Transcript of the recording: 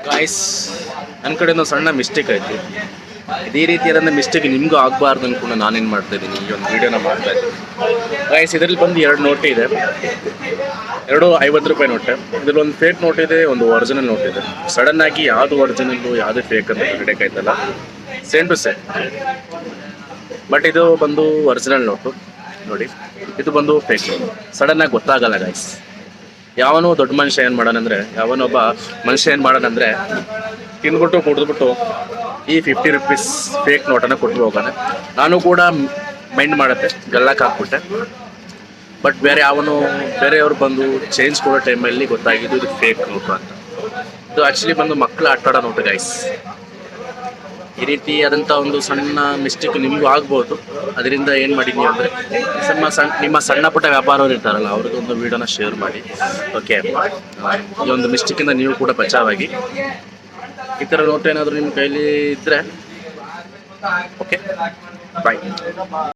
Guys, ನನ್ನ ಕಡೆಯಿಂದ ಸಣ್ಣ ಮಿಸ್ಟೇಕ್ ಆಯಿತು. ಇದೇ ರೀತಿಯಾದಂಥ ಮಿಸ್ಟೇಕ್ ನಿಮಗೂ ಆಗಬಾರ್ದು ಅಂದ್ಕೊಂಡು ನಾನೇನು ಮಾಡ್ತಾ ಇದ್ದೀನಿ, ಈ ಒಂದು ವೀಡಿಯೋನ ಮಾಡ್ತಾ ಇದ್ದೀನಿ. ಗಾಯ್ಸ್, ಇದರಲ್ಲಿ ಬಂದು 2 ನೋಟ್ ಇದೆ, 2 50 ರೂಪಾಯಿ ನೋಟೆ. ಇದರಲ್ಲಿ ಒಂದು ಫೇಕ್ ನೋಟ್ ಇದೆ, ಒಂದು ಒರಿಜಿನಲ್ ನೋಟ್ ಇದೆ. ಸಡನ್ ಆಗಿ ಯಾವುದು ಒರಿಜಿನಲ್ಲು ಯಾವುದು ಫೇಕ್ ಅಂತ ಹಿಡಿಯೋಕ್ಕಾಯ್ತಲ್ಲ, ಸೇಮ್ ಟು ಸೇಮ್. ಬಟ್ ಇದು ಬಂದು ಒರಿಜಿನಲ್ ನೋಟು ನೋಡಿ, ಇದು ಬಂದು ಫೇಕ್ ನೋಟು. ಸಡನ್ನಾಗಿ ಗೊತ್ತಾಗಲ್ಲ ಗಾಯ್ಸ್. ಯಾವನೋ ದೊಡ್ಡ ಮನುಷ್ಯ ಏನು ಮಾಡೋಣಂದರೆ, ಯಾವನೊಬ್ಬ ಮನುಷ್ಯ ಏನು ಮಾಡೋಣಂದರೆ, ತಿಂದ್ಬಿಟ್ಟು ಕುಡಿದ್ಬಿಟ್ಟು ಈ 50 ರೂಪೀಸ್ ಫೇಕ್ ನೋಟನ್ನು ಕೊಟ್ಟು ಹೋಗೋಣ. ನಾನು ಕೂಡ ಮೈಂಡ್ ಮಾಡುತ್ತೆ, ಗಲ್ಲಕ್ಕೆ ಹಾಕ್ಬಿಟ್ಟೆ. ಬಟ್ ಬೇರೆಯವ್ರು ಬಂದು ಚೇಂಜ್ ಕೊಡೋ ಟೈಮಲ್ಲಿ ಗೊತ್ತಾಗಿದ್ದು ಇದು ಫೇಕ್ ನೋಟು ಅಂತ. ಇದು ಆ್ಯಕ್ಚುಲಿ ಬಂದು ಮಕ್ಕಳು ಆಟಾಡೋ ನೋಟು ಗೈಸ್. ಈ ರೀತಿಯಾದಂಥ ಒಂದು ಸಣ್ಣ ಮಿಸ್ಟೇಕ್ ನಿಮಗೂ ಆಗ್ಬೋದು. ಅದರಿಂದ ಏನು ಮಾಡಿದ್ದೀನಿ ಅಂದರೆ, ನಿಮ್ಮ ಸಣ್ಣ ಪುಟ್ಟ ವ್ಯಾಪಾರವ್ರು ಇರ್ತಾರಲ್ಲ, ಅವ್ರಿಗೊಂದು ವೀಡಿಯೋನ ಶೇರ್ ಮಾಡಿ. ಓಕೆ, ಈ ಒಂದು ಮಿಸ್ಟೇಕಿಂದ ನೀವು ಕೂಡ ಬಚಾವಾಗಿ. ಈ ಥರ ನೋಟ್ ಏನಾದರೂ ನಿಮ್ಮ ಕೈಲಿ ಇದ್ದರೆ ಓಕೆ, ಬಾಯ್.